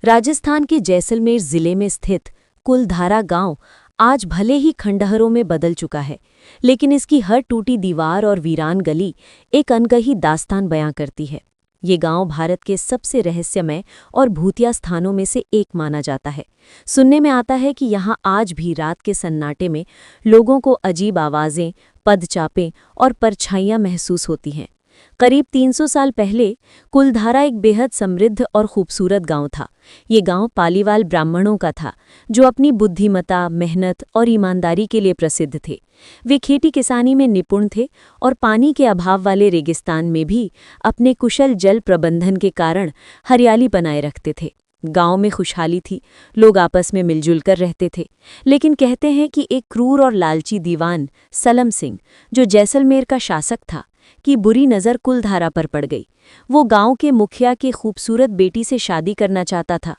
राजस्थान के जैसलमेर जिले में स्थित कुलधारा गांव आज भले ही खंडहरों में बदल चुका है, लेकिन इसकी हर टूटी दीवार और वीरान गली एक अनकही दास्तान बयां करती है। ये गांव भारत के सबसे रहस्यमय और भूतिया स्थानों में से एक माना जाता है। सुनने में आता है कि यहाँ आज भी रात के सन्नाटे में लोगों को अजीब आवाज़ें, पदचापें और परछाइयाँ महसूस होती हैं। करीब 300 साल पहले कुलधारा एक बेहद समृद्ध और खूबसूरत गांव था। ये गांव पालीवाल ब्राह्मणों का था, जो अपनी बुद्धिमत्ता, मेहनत और ईमानदारी के लिए प्रसिद्ध थे। वे खेती किसानी में निपुण थे और पानी के अभाव वाले रेगिस्तान में भी अपने कुशल जल प्रबंधन के कारण हरियाली बनाए रखते थे। गांव में खुशहाली थी, लोग आपस में मिलजुल कर रहते थे। लेकिन कहते हैं कि एक क्रूर और लालची दीवान सलम सिंह, जो जैसलमेर का शासक था, की बुरी नज़र कुलधारा पर पड़ गई। वो गांव के मुखिया की खूबसूरत बेटी से शादी करना चाहता था,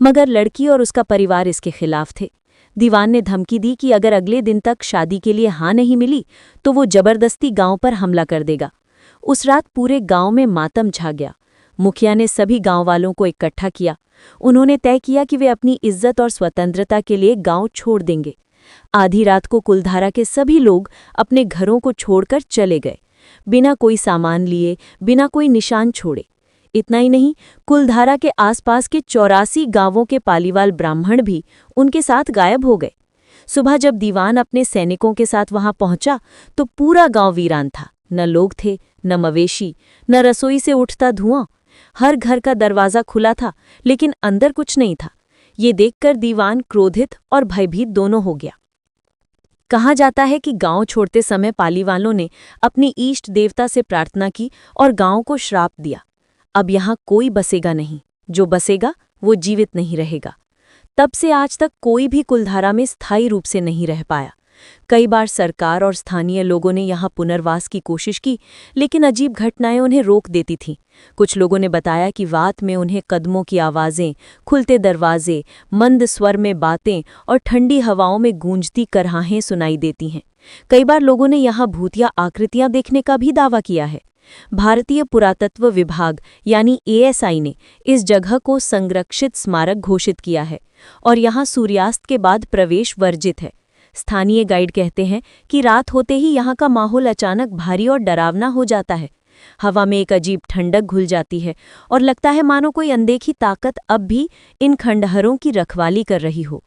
मगर लड़की और उसका परिवार इसके खिलाफ थे। दीवान ने धमकी दी कि अगर अगले दिन तक शादी के लिए हाँ नहीं मिली तो वो जबरदस्ती गांव पर हमला कर देगा। उस रात पूरे गांव में मातम छा गया। मुखिया ने सभी गांव वालों को इकट्ठा किया। उन्होंने तय किया कि वे अपनी इज्जत और स्वतंत्रता के लिए गांव छोड़ देंगे। आधी रात को कुलधारा के सभी लोग अपने घरों को छोड़कर चले गए, बिना कोई सामान लिए, बिना कोई निशान छोड़े। इतना ही नहीं, कुलधारा के आसपास के 84 गांवों के पालीवाल ब्राह्मण भी उनके साथ गायब हो गए। सुबह जब दीवान अपने सैनिकों के साथ वहां पहुंचा तो पूरा गांव वीरान था। न लोग थे, न मवेशी, न रसोई से उठता धुआं। हर घर का दरवाज़ा खुला था, लेकिन अंदर कुछ नहीं था। ये देखकर दीवान क्रोधित और भयभीत दोनों हो गया। कहा जाता है कि गांव छोड़ते समय पालीवालों ने अपनी इष्ट देवता से प्रार्थना की और गांव को श्राप दिया, अब यहाँ कोई बसेगा नहीं, जो बसेगा वो जीवित नहीं रहेगा। तब से आज तक कोई भी कुलधारा में स्थायी रूप से नहीं रह पाया। कई बार सरकार और स्थानीय लोगों ने यहाँ पुनर्वास की कोशिश की, लेकिन अजीब घटनाएं उन्हें रोक देती थीं। कुछ लोगों ने बताया कि रात में उन्हें कदमों की आवाज़ें, खुलते दरवाजे, मंद स्वर में बातें और ठंडी हवाओं में गूंजती करहाहें सुनाई देती हैं। कई बार लोगों ने यहाँ भूतिया आकृतियां देखने का भी दावा किया है। भारतीय पुरातत्व विभाग यानी ASI ने इस जगह को संरक्षित स्मारक घोषित किया है और यहाँ सूर्यास्त के बाद प्रवेश वर्जित है। स्थानीय गाइड कहते हैं कि रात होते ही यहाँ का माहौल अचानक भारी और डरावना हो जाता है। हवा में एक अजीब ठंडक घुल जाती है और लगता है मानो कोई अनदेखी ताकत अब भी इन खंडहरों की रखवाली कर रही हो।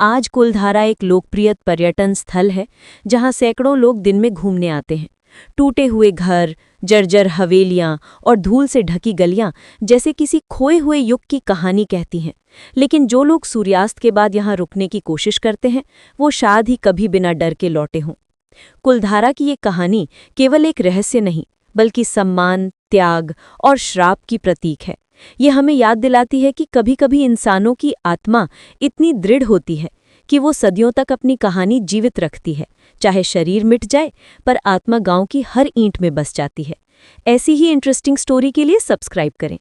आज कुलधारा एक लोकप्रिय पर्यटन स्थल है, जहाँ सैकड़ों लोग दिन में घूमने आते हैं। टूटे हुए घर, जर्जर हवेलियां और धूल से ढकी गलियां जैसे किसी खोए हुए युग की कहानी कहती हैं। लेकिन जो लोग सूर्यास्त के बाद यहाँ रुकने की कोशिश करते हैं, वो शायद ही कभी बिना डर के लौटे हों। कुलधारा की ये कहानी केवल एक रहस्य नहीं, बल्कि सम्मान, त्याग और श्राप की प्रतीक है। ये हमें याद दिलाती है कि कभी-कभी इंसानों की आत्मा इतनी दृढ़ होती है कि वो सदियों तक अपनी कहानी जीवित रखती है। चाहे शरीर मिट जाए, पर आत्मा गांव की हर ईंट में बस जाती है। ऐसी ही इंटरेस्टिंग स्टोरी के लिए सब्सक्राइब करें।